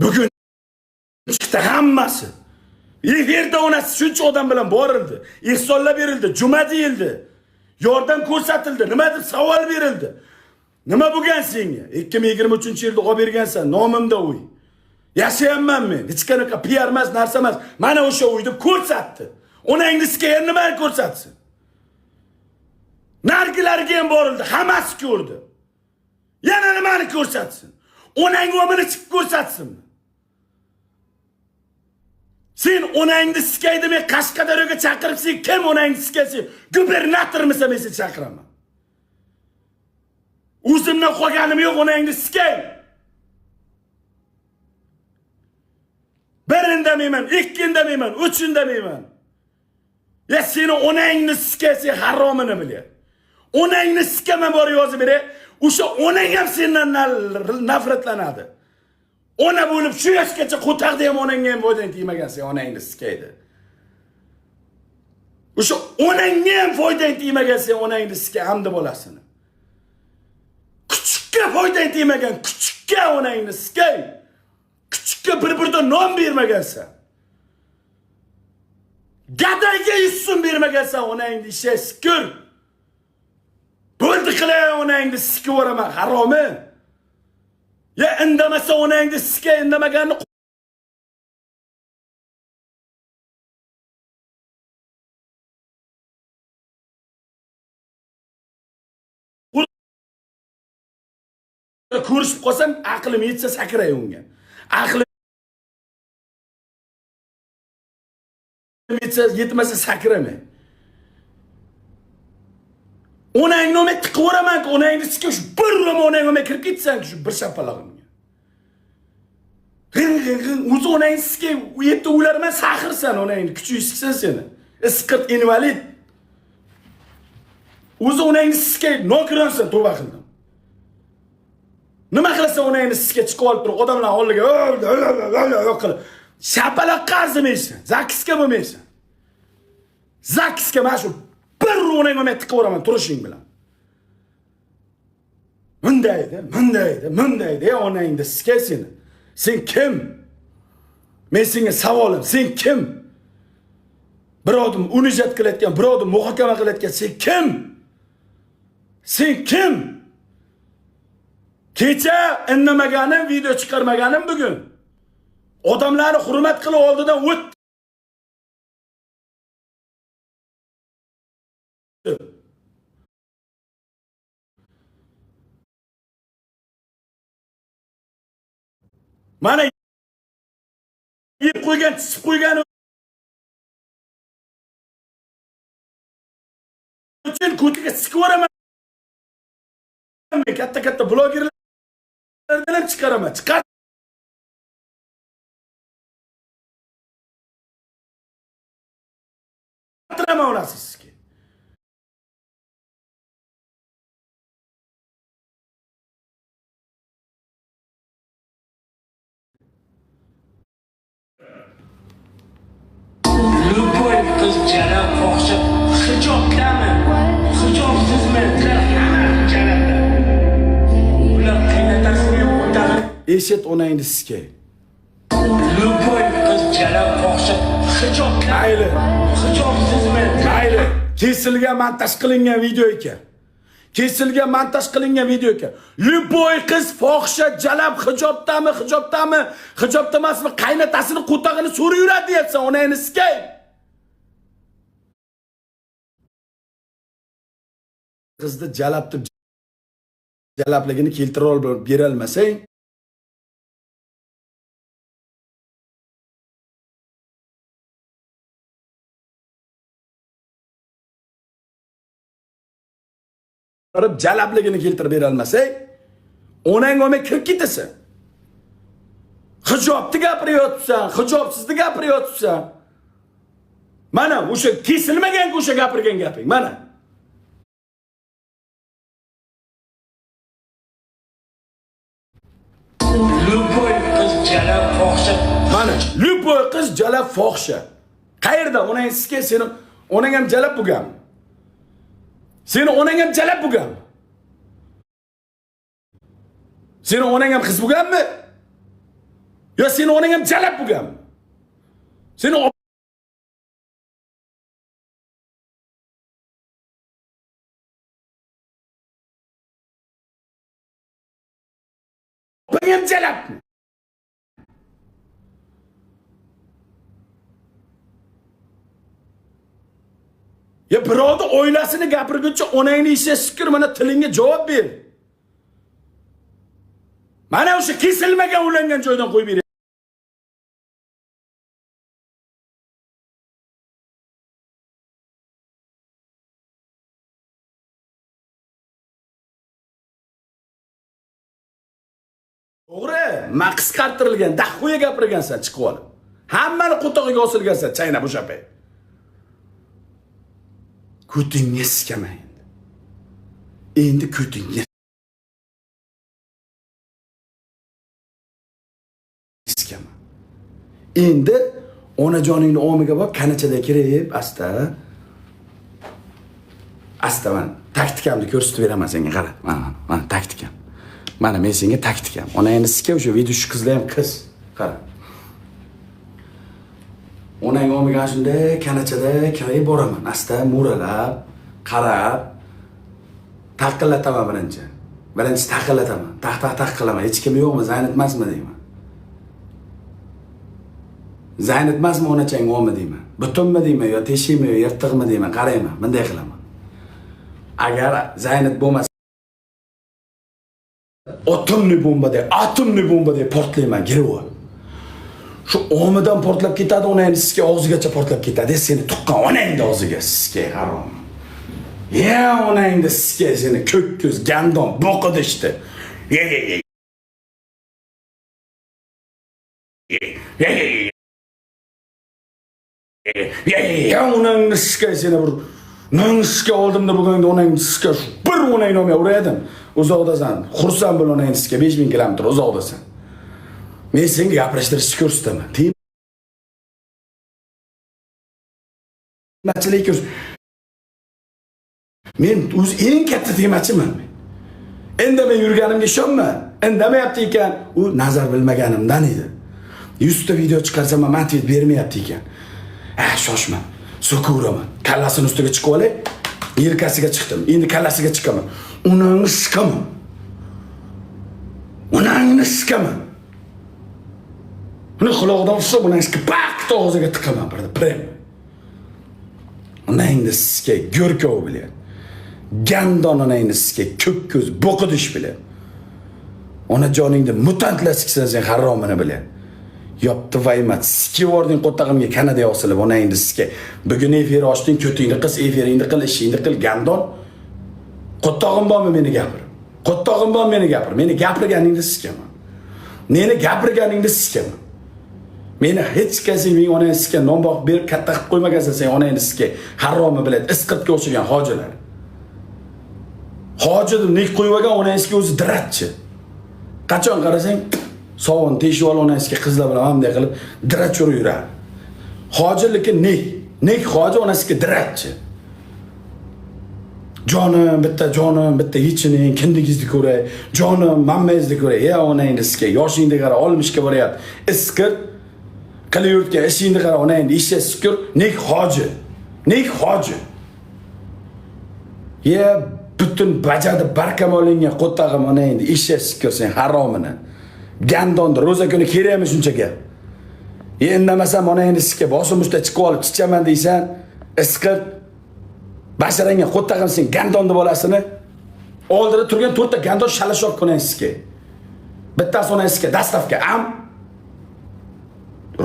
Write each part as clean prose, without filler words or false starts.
Bugun chiqdi hammasi. Efirda onasi shuncha odam bilan borildi. Ihsonlar berildi, juma deyildi. Yordam ko'rsatildi, nima deb savol berildi. Nima bo'lgan senga? 2023-yilda olib bergansan, nomimda uy. Yashayapman men. Hech qanaqa PR emas, narsa emas. Mana o'sha uyni ko'rsatdi. Onangni sizga nimani ko'rsatsin? Nargilarga ham borildi, hammasi ko'rdi. Yana nimani ko'rsatsin? Onang o'mini chiqib ko'rsatsinmi? Sen onangni sikaydi men Qashqadaryoga chaqiribsan, kim onangni sikaysi? Gubernatormisa men seni chaqiraman. O'zimdan qolganim yo'q onangni sikay. Birinda demayman, ikkinda demayman, uchinda demayman. Ya seni onangni sikaysi haromini bilyapti. Onangni sikaman bor yozib beray. O'sha onang ham sendan nafratlanadi. Ona bo'lib shu yoshgacha qo'taqda ham onangga ham foydan tegmagansan, onangni sikaydi. O'sha onangga ham foydan tegmagansan, onangni sikay hamda bolasini. Kuchukka foydan tegmagan, kuchukka onangni sikay. Kuchukka bir-birda non bermagansan. Gadayga 100 so'm bermagansan, onangni ishga sikur. Bo'ldi qilay onangni sikib o'raman, haromi. Ya indamasa onangni sikay, indamaganni ko'rishib qolsam, aqlim yetsa sakray unga. Aqlim yetmasa sakrama. Onangni o'may tiqib o'raman, onangni sikib shu bir roma onang o'may kirib ketsan, shu bir shapalog'imga. O'zi onangni sikib, u yerda ularman sahirsan onangni, kuchli siksan seni. Isqirt invalid. O'zi onangni sikib, nokironsan, tavba qildim. Nima qilasan onangni sikib chiqib olib turib, odamlar oldiga qilib, shapaloqqa arzimaysan, zakisga bo'lmaysan. Zakisga mana shu bir onang o'may tiqib o'raman turishing bilan. Mundaydi, onangni sikay seni. Sen kim? Men senga savolim, sen kim? Birovni unijat qilayotgan, birovni muhokama qilayotgan sen kim? Sen kim? Kecha indamaganim, video chiqarmaganim bugun. Odamlarni hurmat qilib oldidan o'tdi. Mana yeb qo'ygan, tisib qo'ygan uchun ko'tiga sikib o'raman. Katta blogerlardan ham chiqaraman. Chiqartiraman onasiz sizga. Любой qiz jala fohisha hijobdami? Hijobsizmi? Hamma jalada. Ular qaynatasini ko'tarib, Eshit onangni sikay. Любой qiz jala fohisha hijobdami? Mayli. Hijobsizmi? Mayli. Kesilgan montaj qilingan video ekan. Kesilgan montaj qilingan video ekan. Любой qiz fohisha jalab hijobdami, hijobda emasmi, qaynatasini qo'tag'ini so'rib yuradi deyapsan, onangni sikay. Qizni jalabligini keltira olib bera olmasang, jalabligini keltirib bera olmasang, onang o'may kirib ketasan. Hijobni gapiryapsan, hijobsizni gapiryapsan. Mana o'sha kesilmagan o'sha gapirgan gaping, mana. Любой qiz jala fohisha. Mana, любой qiz jalab fohisha. Qayerda onang sizga seni onang ham jalab bo'lgan. Seni onang ham jalab bo'lgan. Seni onang ham qiz bo'lganmi? Yo seni onang ham jalab bo'lgan. Seni opang ham jalab. Ya birovni oilasini gapirguncha onangni ishiga shukr, mana tilingga javob ber. Mana o'sha kesilmagan ulangan joydan qo'yib ber. To'g'ri, maqs qartirilgan, dahvoya gapirgansan chiqib olib. Hammani qo'tog'iga osilgansan, chaynab o'sha pay. Ko'tingga sikama endi. Endi ko'tingga sikama. Endi onajoningni omiga bor, kanachada kirib, asta mana taktikamni ko'rsatib beraman senga, qara. Mana taktikam. Mana men senga taktikam. Onangni sika, o'sha videochi qizlar ham qiz. Qara. Onang omiga shunday kanachada kirib boraman. Asta mo'ralab, qarab, taqillataman birinchi. Birinchi taqillataman. Taq qilaman. Hech kim yo'qmi? Zaynat emasmi deyman. Zaynat emasmi onachang omi deyman. Butunmi deyman yo teshikmi yo yirtiqmi deyman. Qarayman. Bunday qilaman. Agar Zaynat bo'lmasa atomli bomba deb portlayman, giroy. Shu omidan portlab ketadi, onangni sizga og'zigacha portlab ketadi. Seni tuqqan onangni og'ziga sizga harom. Ya onangni sizga seni ko'k ko'z, gandon, boqidi ishdi. Ya onangni sizga seni bir nangishga oldimda bo'lganda onangni sizga bir onangni olmay uradim. Uzoqdasan, xursand bo'l onangni sizga 5000 kilometr uzoqdasan. Men senga gapirishtirishni ko'rsataman. Temachilik ko'rs. Men o'z eng katta temachiman. Indamay yurganimga ishonma. Indamayapti ekan, u nazar bilmaganimdan edi. 100 ta video chiqarsam ham motiv bermayapti ekan. Shoshma. So'kuraman. Kallasini ustiga chiqib olay. Yelkasiga chiqdim. Endi kallasiga chiqaman. Unangni sikaman. Buni quloqdan ushlab, unangni pak og'ziga tiqaman birda, prem. Unangni sizga go'rkov bilan, gandon onangni sizga ko'k ko'z, boqidish bilan. Onajoningni mutantlar siksan sen haromini bilan. Yopti vaymat, sikib ording qo'tag'imga Kanadaga osilib, onangni sizga bugun efir ochding, ko'tingni qis, efiringni qil, ishingni qil, gandon. Qo'tog'im bormi meni gapir? Qo'tog'im bormi meni gapir? Meni gapirganingni sikaman. Meni hech kasing men onangni sizga nom boqib berib katta qilib qo'ymagansan sen onangni sizga haromi bilan isqirtga o'xshagan hojilar. Hoji deb nek qo'yib olgan onangizga o'zi diratchi. Qachon qarasang sovun teshib olib onangizga qizlar bilan hamday qilib dirat yuradi. Hojiligi nek hoji onasiga diratchi. Jonim bitta yechining, kindigizni ko'ray, jonim mammangizni ko'ray. Ya onangni sizga yoshingda qara, olmishga boryapti. Isqir qilayotgan ishingni qara, onangni ishga shukur, nek hoji. Ya butun bajadi barkamolinga qo'tag'im onangni ishga shukur sen haromini. Gandonda ro'za kuni kerakmi shuncha gap? Endamasam onangni sizga bosim ustida chiqib olib chichaman deysan, isqir basharangga qo'tag'im sen gandonni bolasini oldida turgan 4 ta gandon shalashok onangizga. Bittasi onangizga dastavka am.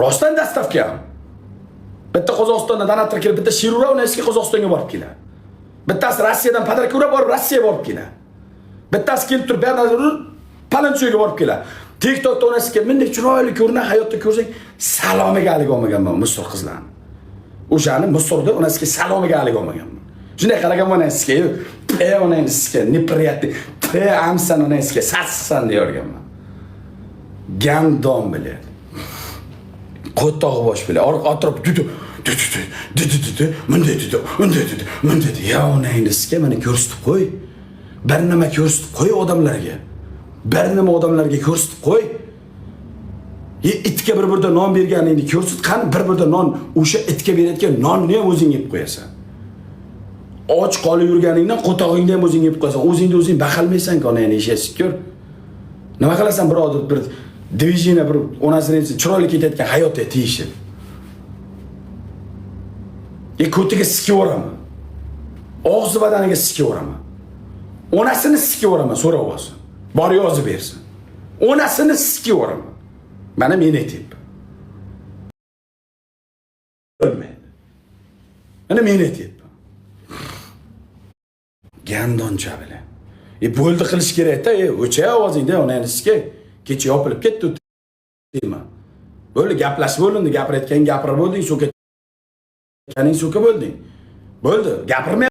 Rostdan dastavka am. Bitta Qozog'istondan donator kelib, bitta Shirura onangizga Qozog'istonga borib keladi. Bittasi Rossiyadan podarkura borib Rossiyaga borib keladi. Bittasi kelib turib, Palanchoyga borib keladi. TikTokda onangizga mendek chiroyli ko'rinan hayotda ko'rsang, salomiga alik olmaganman Misr qizlarni. O'shani Misrda onangizga salomiga alik olmaganman. Shunday qaragan onangizga, onangizga неприятный, amsan onangizga sassisan deyorganman. Gandon bilan. Qo'tog' bosh bilan atrof bunday. Ya onangizga mana ko'rsatib qo'y. Bir nima ko'rsatib qo'y odamlarga. Bir nima odamlarga ko'rsatib qo'y. Itga bir-birda non berganingni ko'rsat, qani bir-birda non, o'sha itga berayotgan nonni ham o'zing yeb qo'yasan. Och qolib yurganingdan qo'tog'ingni ham o'zing yeb qo'yasan. O'zingni o'zing baqalmaysan-ku, onangni eshitib ko'r. Nima qilasan birodar, bir diviziyani bir onasini chiroyli ketayotgan hayotga tegishib. Ko'tiga sikib o'raman. Og'zi badaniga sikib o'raman. Onasini sikib o'raman, so'rab olsin. Bor yozib bersin. Onasini sikib o'raman. Mana men aytayapman. Bo'lmaydi. Mana men aytayapman. Gandoncha bilan. Bo'ldi qilish kerak-da, o'cha ovozingda onangni sikay. Kecha yopilib ketdi deyman. Bo'ldi gaplashib bo'lindi, gapirayotgan gapirib bo'lding, so'kayotganing so'ka bo'lding. Bo'ldi, gapirmay